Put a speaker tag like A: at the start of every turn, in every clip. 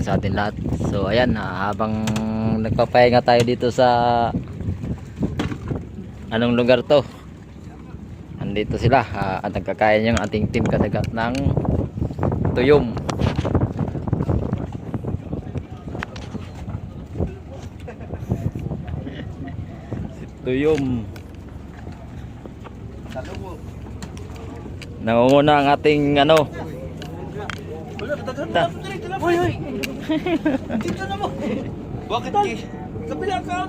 A: sa atin lahat. So ayan, habang nagpapahinga tayo dito sa anong lugar to, andito sila at nagkakain yung ating team kadagat ng tuyom. Si tuyom, nangunguna ang ating ano.
B: Hoy, hoy. Dito na mo. Bakit ki? Kabila ka.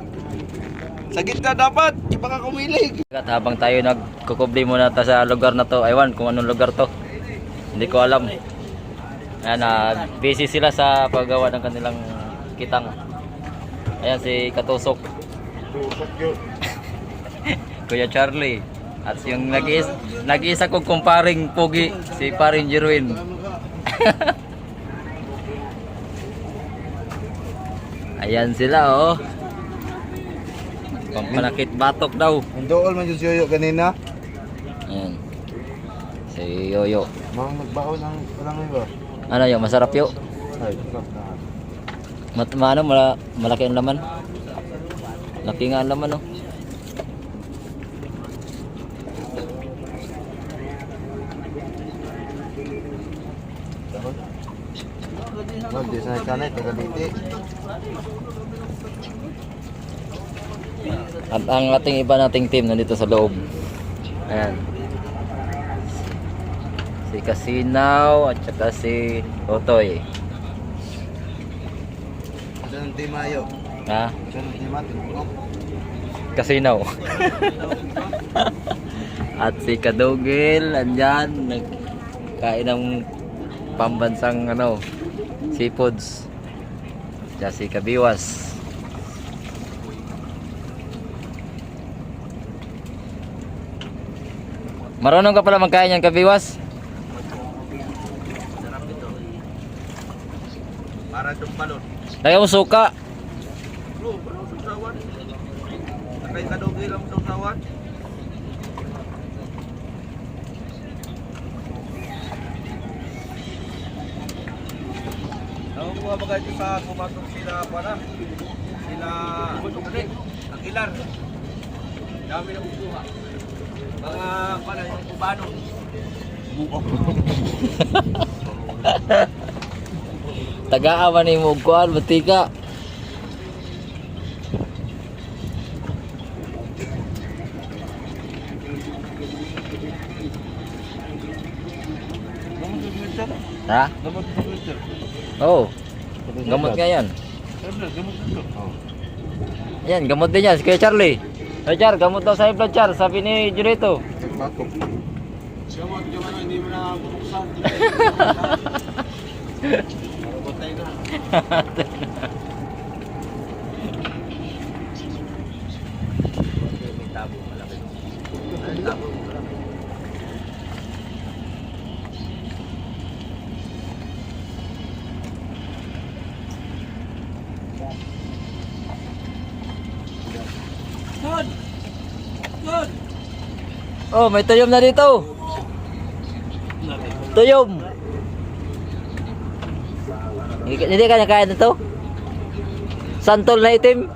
B: Sa gitna dapat, iba ka kumilig.
A: At habang tayo nagkukubli muna sa lugar na to, aywan kung anong lugar to, hindi ko alam. Ayan, busy sila sa paggawa ng kanilang kitang. Ayan si Katusok, Kuya Charlie, at yung nag-iisa kong kumparing pogi, si Paring Jerwin. Ayan sila oh. Pampanakit batok daw.
B: Dool man yung yoyo kanina.
A: Ayan. Si Yoyo.
B: Mga nagbaon ang parang iba.
A: Ano yun? Masarap yun?
B: Ay, sarap na.
A: Malaki ang laman. Laki nga ang laman oh.
B: Di sa kanay tagaliti.
A: At ang ating iba nating team nandito sa loob. Ayan. Si Casinaw at saka si Totoy.
B: Saan ti mayo?
A: Ha?
B: Saan ti matin?
A: Casinaw. At si Kadugil andyan nagkain ng pambansang ano, seafoods. At si Kabiwas. Marunong ka pala magkain yan, Kabiwas?
B: Sarap ito. Para itong balon.
A: Lagyan mo suka.
B: Bro, susawan. Nakay kadogi lang susawan. Ako mga bagay dito sa kumatong sila pala. Sila ang ilar. Dami na kukuha. Mga pala yung kubano.
A: Taga-aman ni mo kuan batika. Ha?
B: Gamot sa Twitter.
A: Oh. Gamot nga yan.
B: Gamot dito.
A: Yan, gamot din yan. Si Kuya Charlie. Kuya Char, gamot daw sa high blood, Char. Sabi ni Jurito.
B: Bakop. Gamot yung ano, hindi mo na buksan. Marabot tayo na. May tabo malaki. May tabo malaki. Good! Good!
A: Oh, may tuyom na dito. Tuyom. Hindi ka nakain na to? Santol na itim.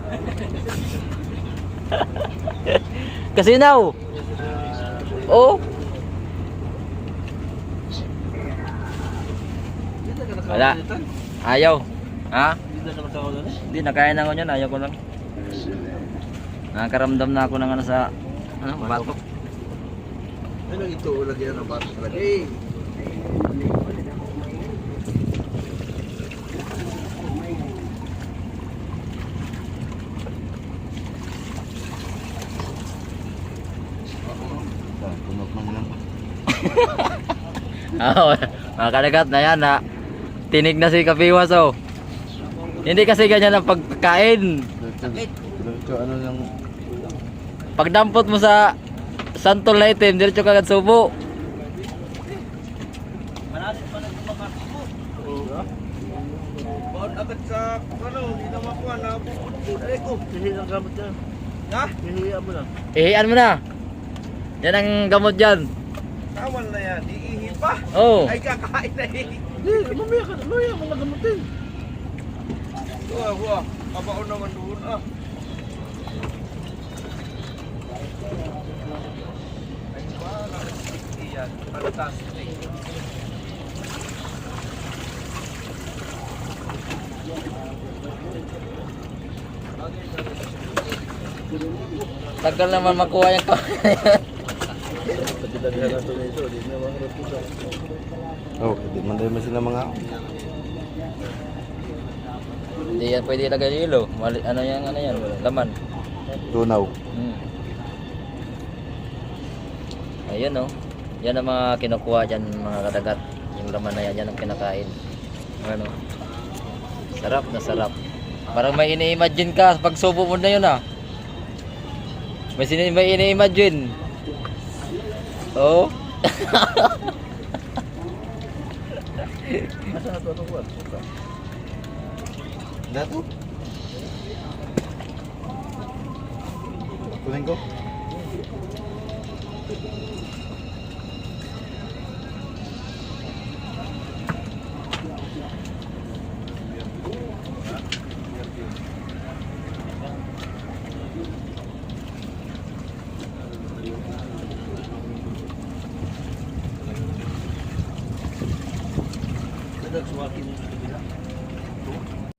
A: Kasinaw. Oh. Wala. Ayaw. Ha? Hindi, nakain ako niyan. Ayaw ko lang. Nakakaramdam na ako ng ano sa ano, batok.
B: Ano ito? Lagyan ng batok lagi. Tunog man lang.
A: Oo, mga kadagat na yan ha. Tinig na si Kapiwas oh. Hindi kasi ganyan ang pagkain.
B: Diretso ano yung
A: Pagdampot mo sa santol na itim, diretso kagad subo.
B: malalim pa na kumakakubo. Oo. Baon agad sa ano, hindi na makuha na bukod-bukod. Ay ko. Hihi ang gamot yan. Ha? Hihiya mo lang.
A: Ihian mo na. Yan ang gamot dyan.
B: Tawan na yan. Iihi pa.
A: Oh.
B: Ay kakain na ihi.
C: Hindi, mamaya mo na gamutin.
B: Wah, kabaon naman doon ah. Ay, wala. Yan, fantastic.
A: Tagal naman makuha yung
C: Oh, di man dahil sila mga
A: Hindi yan pwede ilagay yelo. Ano yan, laman.
C: tunaw.
A: Ayun oh. Yan ang mga kinukuha dyan mga kadagat. Yung laman na yan ang kinakain. Ano. Sarap na sarap. Parang may ini-imagine ka pag subo mo na yun ah. May ini-imagine. Oh.
B: Asa na ito kuwan?
C: Dato. Kunin ko.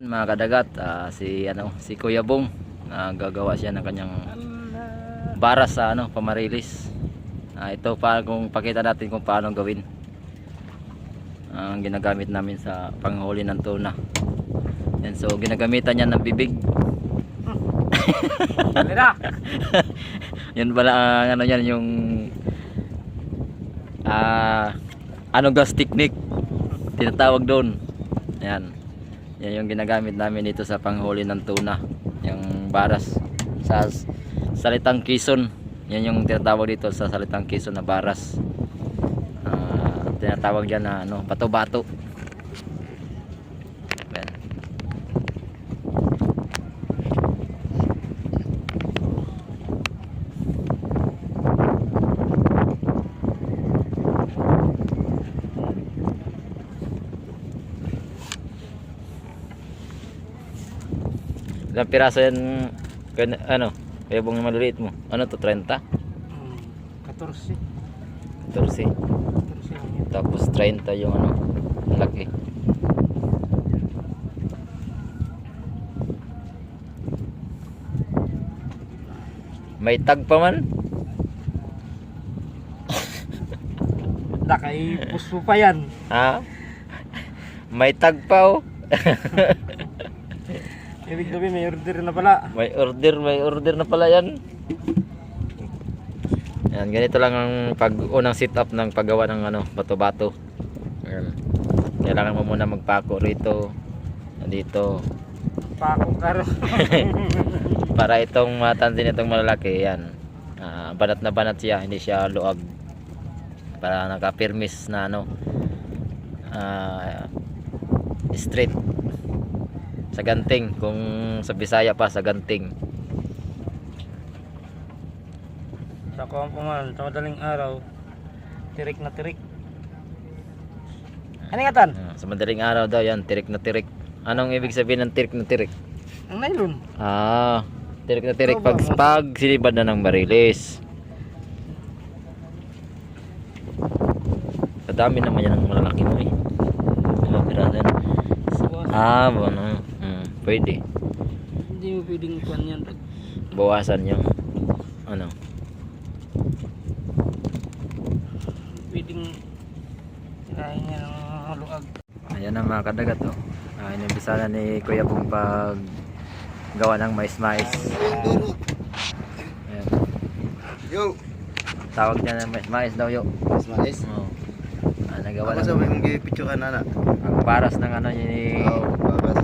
A: Mga kadagat, si Kuya Bong gagawa siya ng kanyang baras sa pamarilis. Ito pa kung pakita natin kung paano gawin. Ang ginagamit namin sa panghuli ng tuna. Yan, so ginagamitan niya ng bibig. Yan pala ang yan yung gas technique tinatawag doon. Yan. Yan yung ginagamit namin dito sa panghuli ng tuna. Yung baras sa salitang Quezon. Yan yung tinatawag dito sa salitang Quezon na baras. Tinatawag diyan na bato-bato. Yan. Ilang piraso yan, kaya bong maliliit mo? Ano to, 30?
B: 14.
A: 14. Tapos 30 yung ang laki. May tag pa man.
B: Nakay puso pa yan.
A: Ha? May tag pa oh.
B: Ibig sabihin may order na pala.
A: May order na pala yan. Yan, ganito lang ang unang setup ng paggawa ng bato-bato. Ayan. Kailangan mo muna magpako rito, dito.
B: Pako karo.
A: Para itong matansin itong malalaki, yan. Banat na banat siya, hindi siya luag. Para nakapirmis na straight. Sa ganting, kung sa Bisaya pa sa ganting.
B: Sa kuwan pa man, sa madaling araw, tirik na tirik. Ano nga tan?
A: Sa madaling araw daw yan, tirik na tirik. Anong ibig sabihin ng tirik na tirik?
B: Ang nylon.
A: Tirik na tirik pag sinibad na ng barilis. Kadami naman yan ang malalaki mo eh. Ano? Pwede.
B: Hindi mo pwedeng kuwan yan.
A: Bawasan yung
B: Pwedeng kirahin niya ng luag.
A: Ayan ang mga kadagat oh. Inibisa na ni Kuya Bong pag gawa ng mais-mais. Ayan.
C: Yo,
A: Tawag niya ng mais-mais daw yo.
C: mais.
A: Oh. Nagawa
C: Ako
A: ng
C: sa yung gipicturean na.
A: ang baras ng ni
C: babas.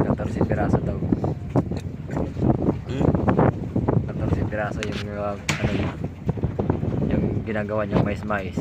A: 14 piraso daw. 14 piraso yung yung ginagawa niyang mais-mais.